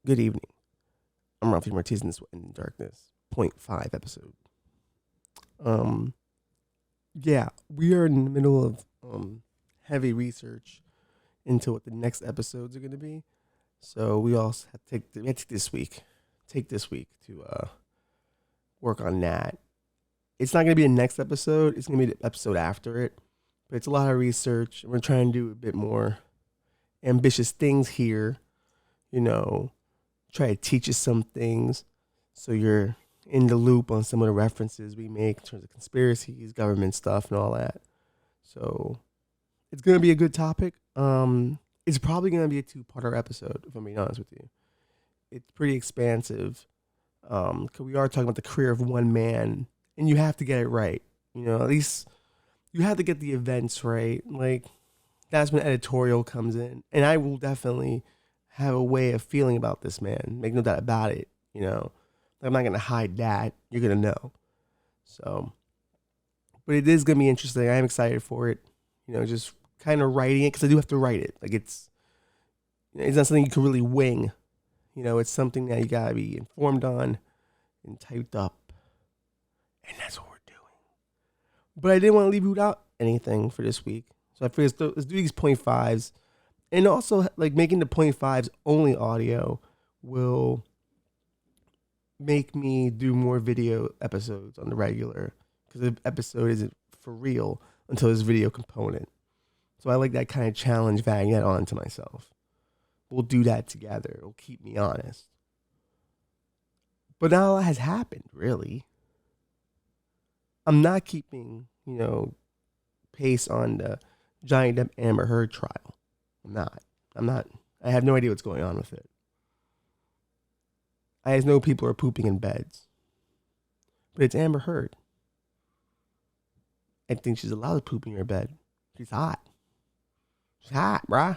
Good evening. I'm Ralphie Martinez in this in Darkness, .5 episode. Um, yeah, we are in the middle of heavy research into what the next episodes are going to be. So we also have to take this week to work on that. It's not going to be the next episode. It's going to be the episode after it. But it's a lot of research. We're trying to do a bit more ambitious things here. You know, try to teach you some things so you're in the loop on some of the references we make in terms of conspiracies, government stuff, and all that. So it's going to be a good topic. It's probably going to be a two-parter episode, if I'm being honest with you. It's pretty expansive because we are talking about the career of one man, and you have to get it right. You know, at least you have to get the events right. Like, that's when editorial comes in. And I will definitely have a way of feeling about this man. Make no doubt about it. You know, I'm not going to hide that. You're going to know. So, but it is going to be interesting. I'm excited for it. You know, just kind of writing it because I do have to write it. Like, it's not something you can really wing. You know, it's something that you got to be informed on and typed up. And that's what we're doing. But I didn't want to leave you without anything for this week. So I figured let's do these .5s. And also, like, making the .5s only audio will make me do more video episodes on the regular. Because the episode isn't for real until there's video component. So I like that kind of challenge, vagging that on to myself. We'll do that together. It'll keep me honest. But now that has happened, really. I'm not keeping, pace on the Johnny Depp Amber Heard trial. I'm not. I have no idea what's going on with it. I just know people are pooping in beds. But it's Amber Heard. I think she's allowed to poop in your bed. She's hot. She's hot, bruh.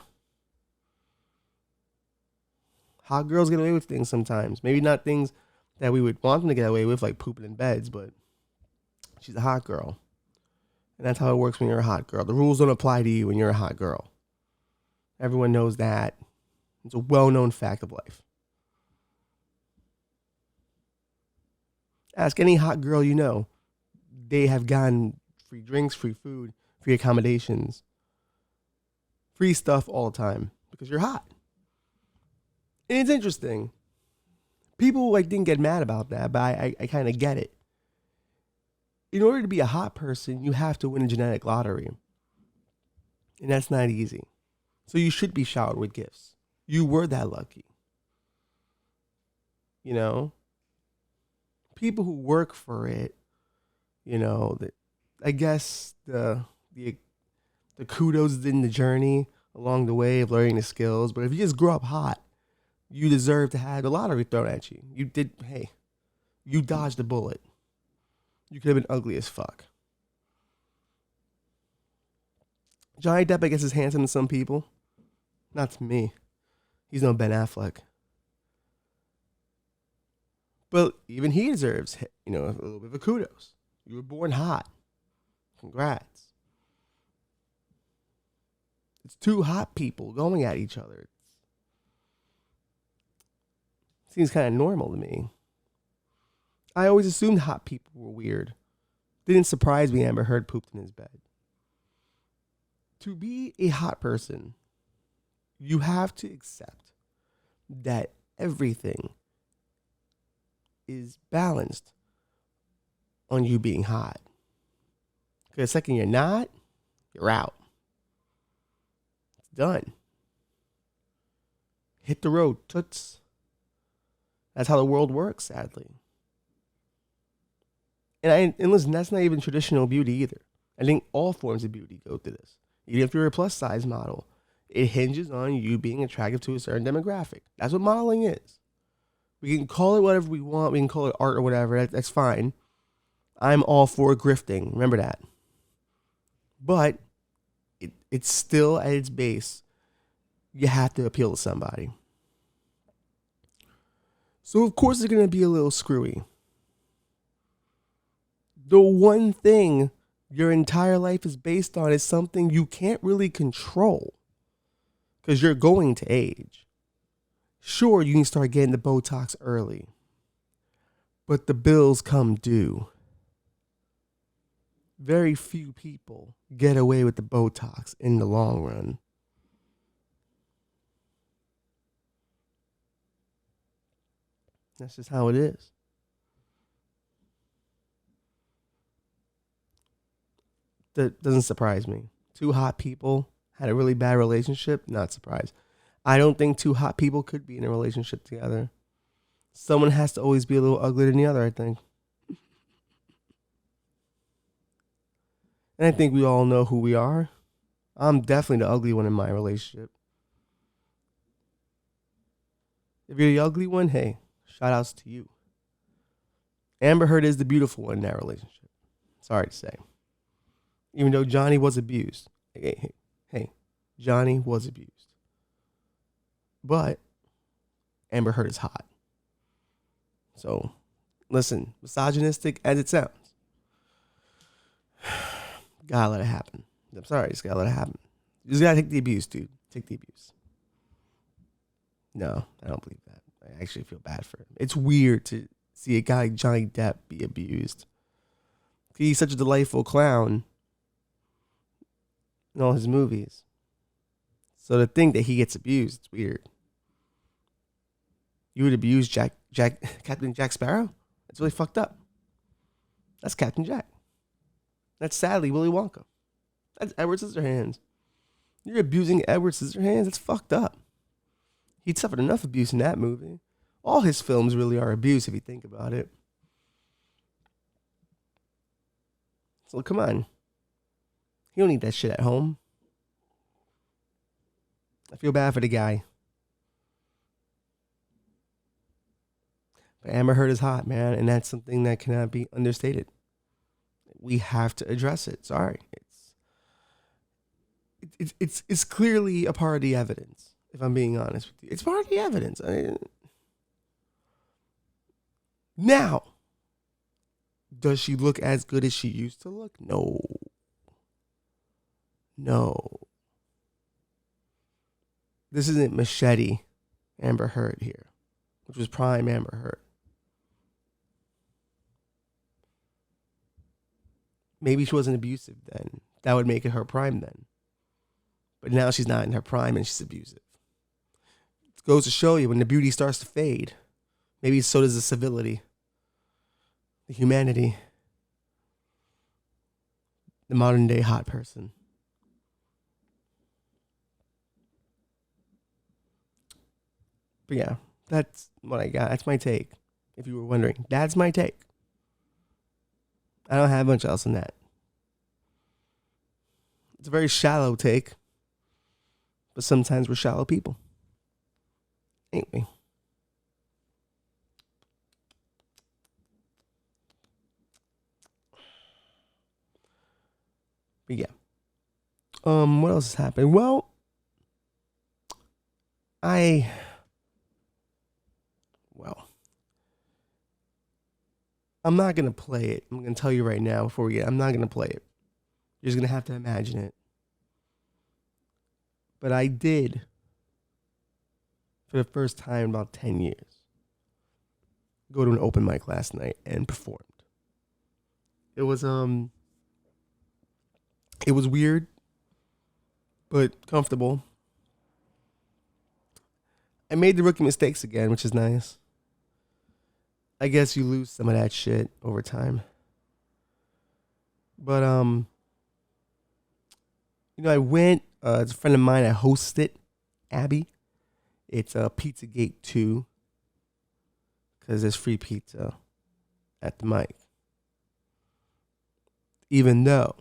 Hot girls get away with things sometimes. Maybe not things that we would want them to get away with, like pooping in beds, but she's a hot girl. And that's how it works when you're a hot girl. The rules don't apply to you when you're a hot girl. Everyone knows that. It's a well-known fact of life. Ask any hot girl you know. They have gotten free drinks, free food, free accommodations, free stuff all the time because you're hot. And it's interesting. People didn't get mad about that, but I kind of get it. In order to be a hot person, you have to win a genetic lottery. And that's not easy. So you should be showered with gifts. You were that lucky. You know? People who work for it, I guess the kudos in the journey along the way of learning the skills. But if you just grow up hot, you deserve to have the lottery thrown at you. You dodged a bullet. You could have been ugly as fuck. Johnny Depp, I guess, is handsome to some people. Not to me. He's no Ben Affleck. But even he deserves, a little bit of a kudos. You were born hot. Congrats. It's two hot people going at each other. It seems kind of normal to me. I always assumed hot people were weird. Didn't surprise me Amber Heard pooped in his bed. To be a hot person, you have to accept that everything is balanced on you being hot. Because the second you're not, you're out. It's done. Hit the road, toots. That's how the world works, sadly. And listen, that's not even traditional beauty either. I think all forms of beauty go through this. Even if you're a plus size model, it hinges on you being attractive to a certain demographic. That's what modeling is. We can call it whatever we want. We can call it art or whatever. That's fine. I'm all for grifting. Remember that. But it's still at its base. You have to appeal to somebody. So of course it's going to be a little screwy. The one thing your entire life is based on is something you can't really control because you're going to age. Sure, you can start getting the Botox early, but the bills come due. Very few people get away with the Botox in the long run. That's just how it is. That doesn't surprise me. Two hot people had a really bad relationship, not surprised. I don't think two hot people could be in a relationship together. Someone has to always be a little uglier than the other, I think. And I think we all know who we are. I'm definitely the ugly one in my relationship. If you're the ugly one, hey, shout outs to you. Amber Heard is the beautiful one in that relationship. Sorry to say. Even though Johnny was abused. Hey, Johnny was abused. But Amber Heard is hot. So, listen, misogynistic as it sounds, gotta let it happen. I'm sorry, just gotta let it happen. You just gotta take the abuse, dude. Take the abuse. No, I don't believe that. I actually feel bad for him. It's weird to see a guy like Johnny Depp be abused. He's such a delightful clown in all his movies. So to think that he gets abused, it's weird. You would abuse Captain Jack Sparrow? That's really fucked up. That's Captain Jack. That's sadly Willy Wonka. That's Edward Scissorhands. You're abusing Edward Scissorhands? That's fucked up. He'd suffered enough abuse in that movie. All his films really are abuse if you think about it. So come on. He don't need that shit at home. I feel bad for the guy. But Amber Heard is hot, man, and that's something that cannot be understated. We have to address it. Sorry, it's clearly a part of the evidence. If I'm being honest with you, it's part of the evidence. Now, does she look as good as she used to look? No. This isn't Machete Amber Heard here, which was prime Amber Heard. Maybe she wasn't abusive then. That would make it her prime then. But now she's not in her prime and she's abusive. It goes to show you when the beauty starts to fade, maybe so does the civility, the humanity, the modern day hot person. But yeah, that's what I got. That's my take. If you were wondering, that's my take. I don't have much else than that. It's a very shallow take, but sometimes we're shallow people, ain't we? But yeah. What else has happened? Well, I'm not gonna play it. I'm gonna tell you right now before we get. I'm not gonna play it. You're just gonna have to imagine it. But I did, for the first time in about 10 years, go to an open mic last night and performed. It was weird, but comfortable. I made the rookie mistakes again, which is nice. I guess you lose some of that shit over time. But I went. It's a friend of mine. I hosted it, Abby. It's Pizzagate 2 because there's free pizza at the mic. Even though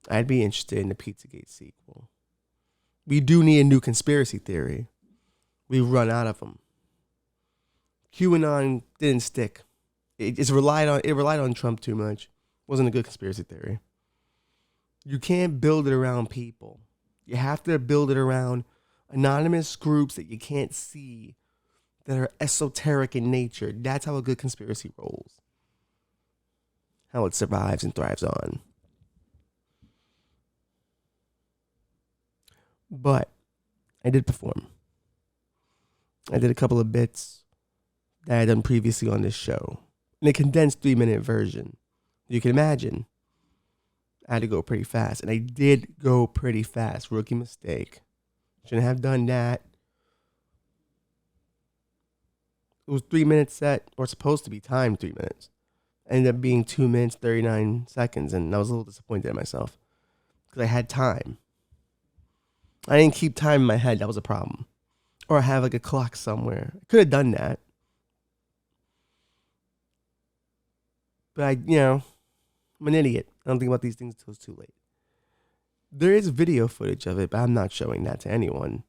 I'd be interested in the Pizzagate sequel. We do need a new conspiracy theory. We've run out of them. QAnon didn't stick. It relied on Trump too much. Wasn't a good conspiracy theory. You can't build it around people. You have to build it around anonymous groups that you can't see that are esoteric in nature. That's how a good conspiracy rolls. How it survives and thrives on. But I did perform. I did a couple of bits that I had done previously on this show in a condensed 3-minute version. You can imagine I had to go pretty fast, and I did go pretty fast. Rookie mistake. Shouldn't have done that. It was 3 minutes set, or supposed to be timed 3 minutes. Ended up being 2 minutes, 39 seconds, and I was a little disappointed in myself because I had time. I didn't keep time in my head. That was a problem. Or have like a clock somewhere. I could have done that. But I'm an idiot. I don't think about these things until it's too late. There is video footage of it, but I'm not showing that to anyone.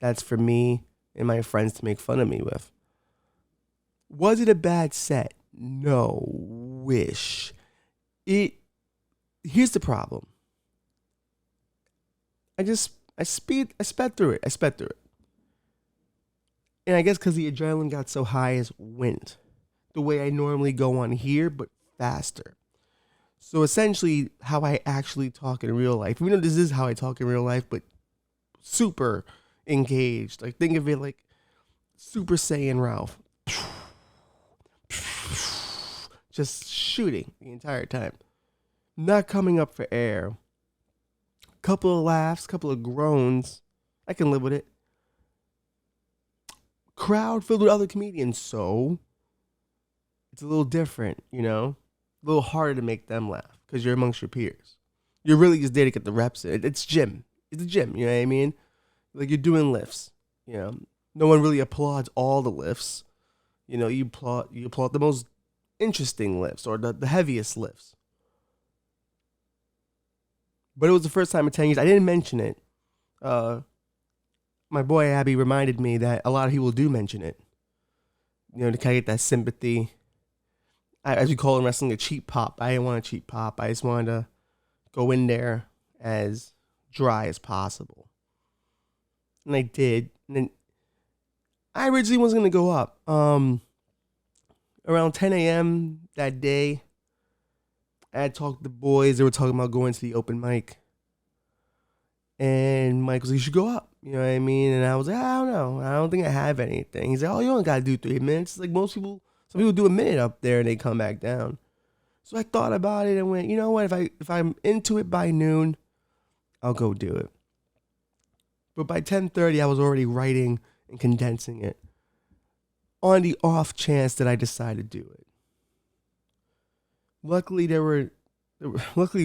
That's for me and my friends to make fun of me with. Was it a bad set? No. Wish. Here's the problem. I sped through it. And I guess because the adrenaline got so high as went. The way I normally go on here, but faster. So essentially, how I actually talk in real life. We know this is how I talk in real life, but super engaged. Like, think of it like Super Saiyan Ralph. Just shooting the entire time. Not coming up for air. Couple of laughs, couple of groans. I can live with it. Crowd filled with other comedians, so it's a little different, a little harder to make them laugh because you're amongst your peers. You're really just there to get the reps in. It's gym. It's a gym, you know what I mean? Like, you're doing lifts, No one really applauds all the lifts. You applaud the most interesting lifts or the heaviest lifts. But it was the first time in 10 years. I didn't mention it. My boy Abby reminded me that a lot of people do mention it. To kind of get that sympathy. As we call in wrestling, a cheap pop. I didn't want a cheap pop. I just wanted to go in there as dry as possible. And I did. And then I originally was going to go up. Around 10 a.m. that day, I had talked to the boys. They were talking about going to the open mic. And Mike was like, you should go up. You know what I mean? And I was like, I don't know. I don't think I have anything. He's like, oh, you don't got to do 3 minutes. Like, some people do a minute up there and they come back down. So I thought about it and went, you know what? If I'm into it by noon, I'll go do it. But by 10:30, I was already writing and condensing it on the off chance that I decided to do it. Luckily,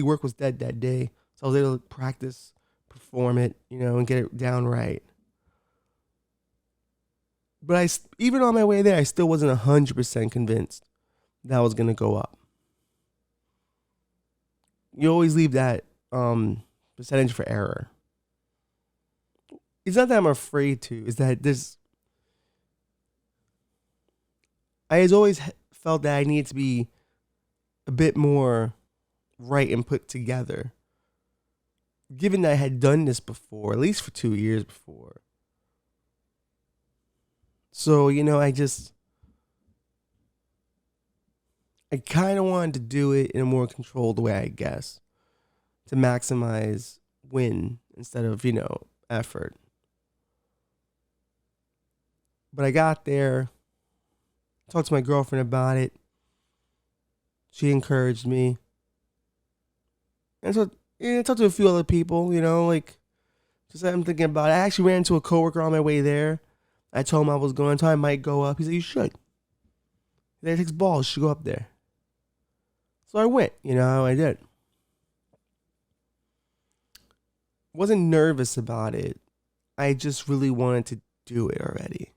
work was dead that day, so I was able to practice, perform it, and get it down right. But even on my way there, I still wasn't 100% convinced that I was going to go up. You always leave that percentage for error. It's not that I'm afraid to. It's that I has always felt that I need to be a bit more right and put together. Given that I had done this before, at least for 2 years before. So, I kind of wanted to do it in a more controlled way, I guess. To maximize win instead of, effort. But I got there, talked to my girlfriend about it. She encouraged me. And so, I talked to a few other people, just I'm thinking about it. I actually ran into a coworker on my way there. I told him I was going, so I might go up. He said, you should. That takes balls. You should go up there. So I went, I did. Wasn't nervous about it. I just really wanted to do it already.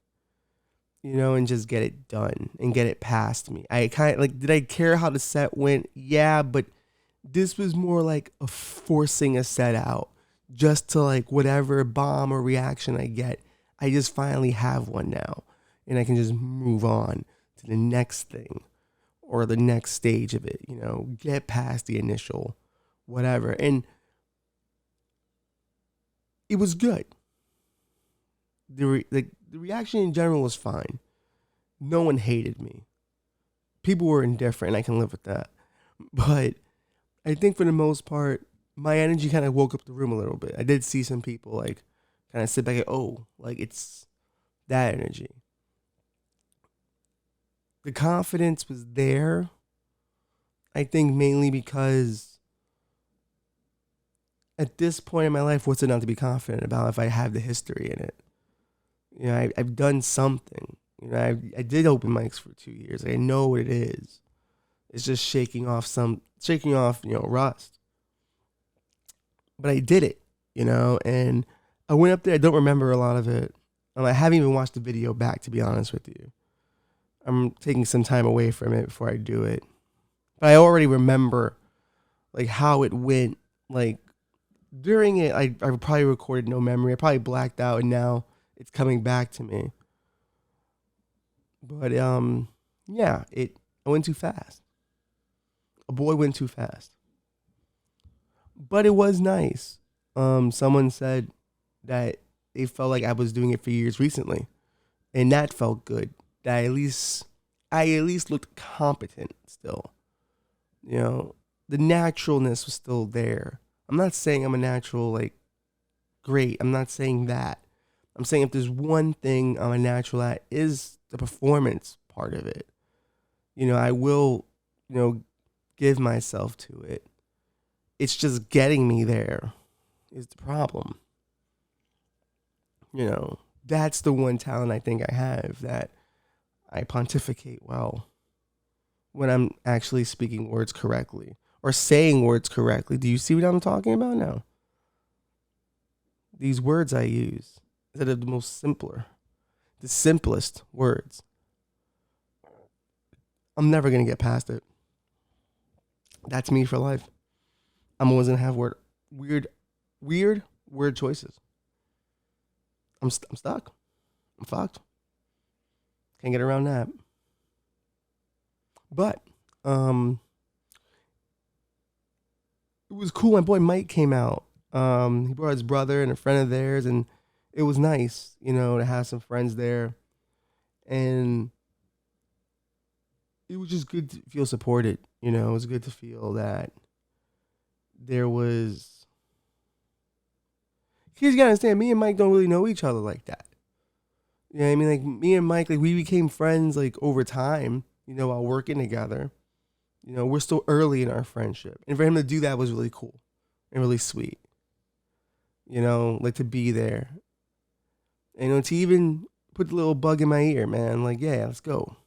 And just get it done and get it past me. I kind of did I care how the set went? Yeah, but this was more like a forcing a set out just to whatever bomb or reaction I get. I just finally have one now and I can just move on to the next thing or the next stage of it, get past the initial whatever. And it was good. The reaction in general was fine. No one hated me. People were indifferent. I can live with that. But I think for the most part, my energy kind of woke up the room a little bit. I did see some people kind of sit back and, it's that energy. The confidence was there. I think mainly because at this point in my life, what's it not to be confident about if I have the history in it? You know, I've done something. You know, I did open mics for 2 years. I know what it is. It's just shaking off, rust. But I did it, and I went up there. I don't remember a lot of it. I haven't even watched the video back, to be honest with you. I'm taking some time away from it before I do it. But I already remember, like, how it went. Like, during it, I probably recorded no memory. I probably blacked out, and now it's coming back to me. But, yeah, I went too fast. A boy went too fast. But it was nice. Someone said that they felt like I was doing it for years recently, and that felt good. That I at least looked competent still. The naturalness was still there. I'm not saying I'm a natural, like, great. I'm not saying that. I'm saying if there's one thing I'm a natural at is the performance part of it. I will, give myself to it. It's just getting me there is the problem. That's the one talent I think I have, that I pontificate well when I'm actually speaking words correctly or saying words correctly. Do you see what I'm talking about now? These words I use that are the simplest words. I'm never going to get past it. That's me for life. I'm always going to have weird word choices. I'm stuck. I'm fucked. Can't get around that. But it was cool. My boy Mike came out. He brought his brother and a friend of theirs, and it was nice, to have some friends there. And it was just good to feel supported. It was good to feel that there was. You gotta understand, me and Mike don't really know each other like that. You know what I mean? Like, me and Mike, like, we became friends, like, over time, while working together. We're still early in our friendship. And for him to do that was really cool and really sweet. Like, to be there. And, to even put the little bug in my ear, man. Like, yeah, let's go.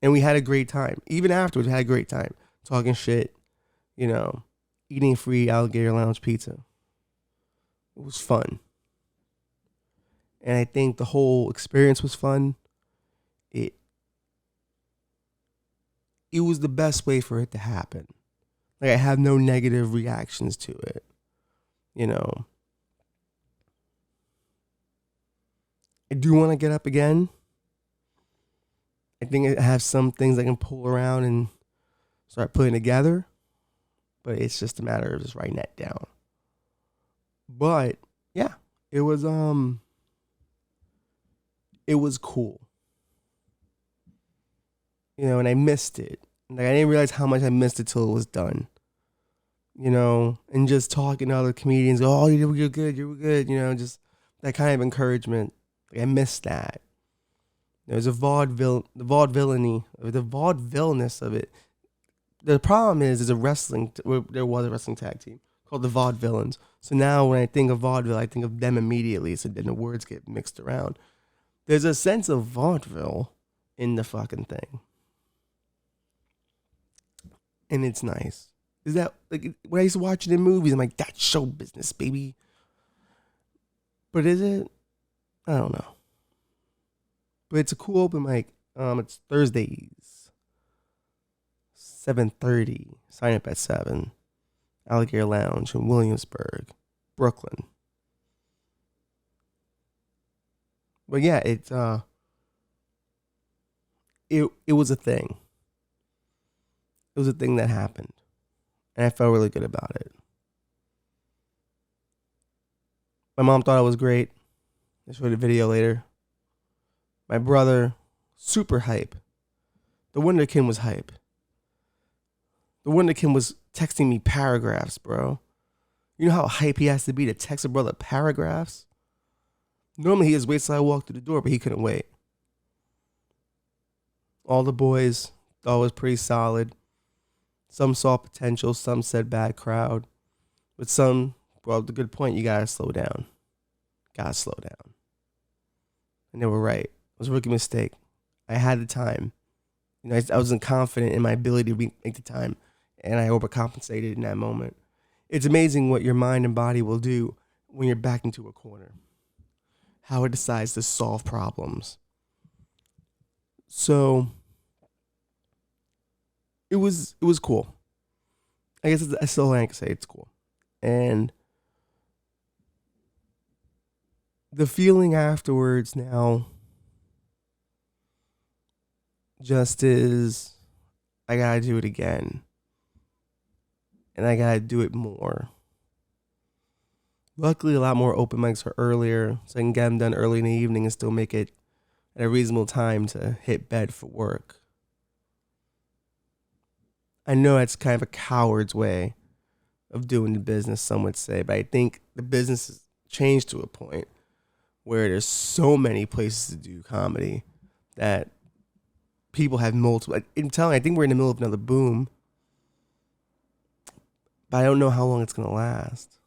And we had a great time. Even afterwards, we had a great time. Talking shit, eating free Alligator Lounge pizza. It was fun. And I think the whole experience was fun. It was the best way for it to happen. Like, I have no negative reactions to it. I do want to get up again. I think I have some things I can pull around and start putting together. But it's just a matter of just writing that down. But yeah, it was cool. And I missed it. Like, I didn't realize how much I missed it till it was done. And just talking to other comedians, oh, you're good, just that kind of encouragement. Like, I missed that. There's the vaudevilleness of it. The problem is, there was a wrestling tag team called the Vaudevillains. So now when I think of vaudeville, I think of them immediately. So then the words get mixed around. There's a sense of vaudeville in the fucking thing. And it's nice. Is that, like, when I used to watch it in movies, I'm like, that's show business, baby. But is it? I don't know. But it's a cool open mic. It's Thursdays, 7:30. Sign up at 7. Alligator Lounge in Williamsburg, Brooklyn. But yeah, it was a thing. It was a thing that happened. And I felt really good about it. My mom thought it was great. I showed a video later. My brother, super hype. The Wonderkin was hype. The Wonderkin was texting me paragraphs, bro. You know how hype he has to be to text a brother paragraphs? Normally he just waits till I walk through the door, but he couldn't wait. All the boys thought it was pretty solid. Some saw potential, some said bad crowd. But some, well, the good point, you gotta slow down. Gotta slow down. And they were right. It was a rookie mistake. I had the time. I wasn't confident in my ability to make the time, and I overcompensated in that moment. It's amazing what your mind and body will do when you're backed into a corner. How it decides to solve problems. So it was cool. I guess I still can say it's cool, and the feeling afterwards now just is I gotta do it again. And I gotta do it more. Luckily, a lot more open mics are earlier, so I can get them done early in the evening and still make it at a reasonable time to hit bed for work. I know that's kind of a coward's way of doing the business, some would say, but I think the business has changed to a point where there's so many places to do comedy that people have multiple. I think we're in the middle of another boom, but I don't know how long it's gonna last.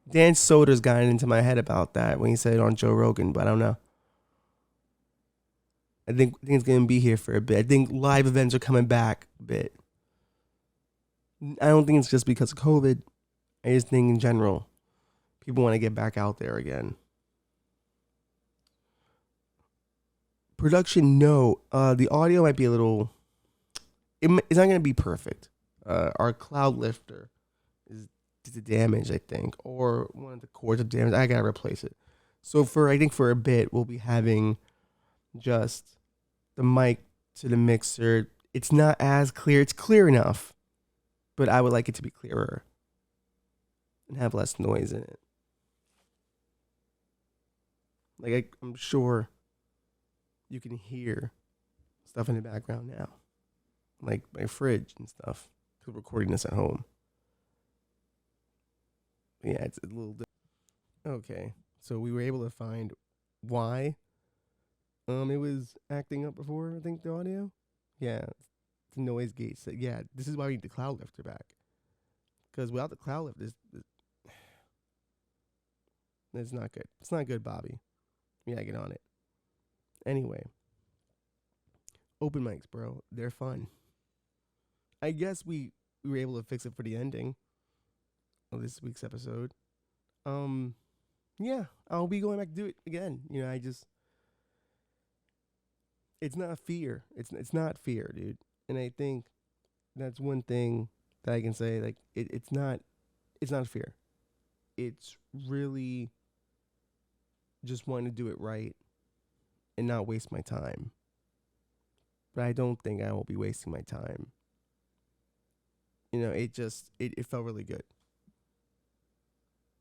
Dan Soder's gotten into my head about that when he said it on Joe Rogan, but I don't know. I think it's gonna be here for a bit. I think live events are coming back a bit. I don't think it's just because of COVID. I just think in general, people want to get back out there again. Production, no. The audio might be a little. It's not gonna be perfect. Our cloud lifter is the damage, I think, or one of the cords of damage. I gotta replace it. So I think for a bit we'll be having just the mic to the mixer. It's not as clear. It's clear enough, but I would like it to be clearer and have less noise in it. Like I'm sure you can hear stuff in the background now, like my fridge and stuff. Because recording this at home. Yeah, it's a little different. Okay, so we were able to find why it was acting up before. I think the audio. Yeah, the noise gate. So yeah, this is why we need the cloud lifter back. Because without the cloud lifter, it's not good. It's not good, Bobby. Yeah, get on it. Anyway, open mics, bro. They're fun. I guess we were able to fix it for the ending of this week's episode. Yeah, I'll be going back to do it again. It's not fear. It's not fear, dude. And I think that's one thing that I can say. Like it's not fear. It's really just wanting to do it right and not waste my time. But I don't think I will be wasting my time. It felt really good.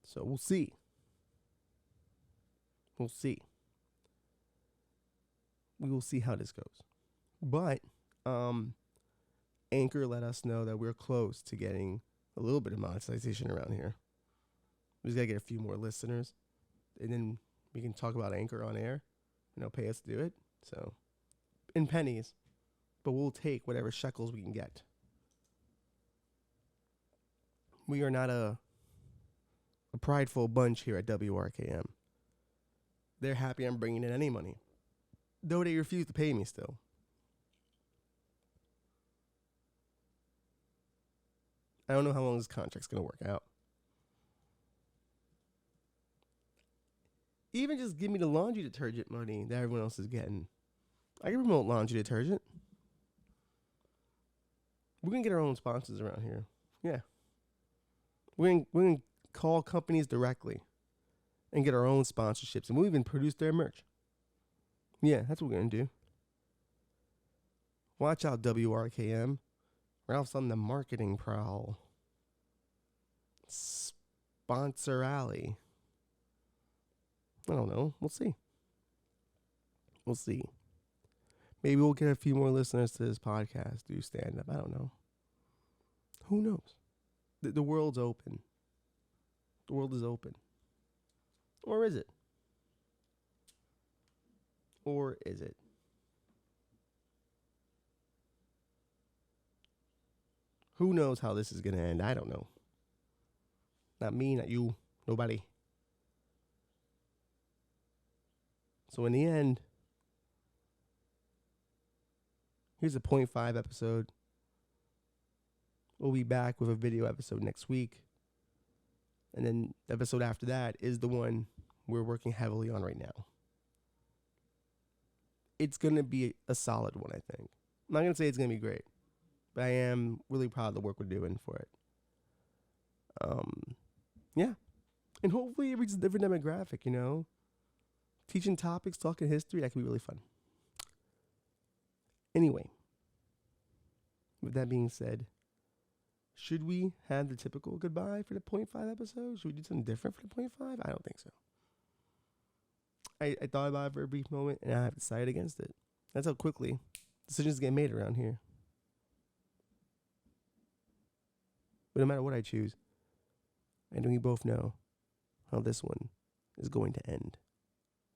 So we'll see. We'll see. We will see how this goes. But Anchor let us know that we're close to getting a little bit of monetization around here. We just gotta get a few more listeners, and then we can talk about Anchor on air, and they'll pay us to do it. So, in pennies, but we'll take whatever shekels we can get. We are not a prideful bunch here at WRKM. They're happy I'm bringing in any money, though they refuse to pay me still. I don't know how long this contract's going to work out. Even just give me the laundry detergent money that everyone else is getting. I can promote laundry detergent. We're going to get our own sponsors around here. Yeah. We're going to call companies directly and get our own sponsorships. And we'll even produce their merch. Yeah, that's what we're going to do. Watch out, WRKM. Ralph's on the marketing prowl. Sponsor Alley. I don't know. We'll see. We'll see. Maybe we'll get a few more listeners to this podcast, do stand up. I don't know. Who knows? The world's open. The world is open. Or is it? Or is it? Who knows how this is going to end? I don't know. Not me, not you, nobody. So in the end, here's a 0.5 episode. We'll be back with a video episode next week. And then the episode after that is the one we're working heavily on right now. It's going to be a solid one, I think. I'm not going to say it's going to be great, but I am really proud of the work we're doing for it. Yeah. And hopefully it reaches a different demographic, you know? Teaching topics, talking history, that could be really fun. Anyway, with that being said, should we have the typical goodbye for the 0.5 episode? Should we do something different for the 0.5? I don't think so. I thought about it for a brief moment, and I have decided against it. That's how quickly decisions get made around here. But no matter what I choose, I know we both know how this one is going to end.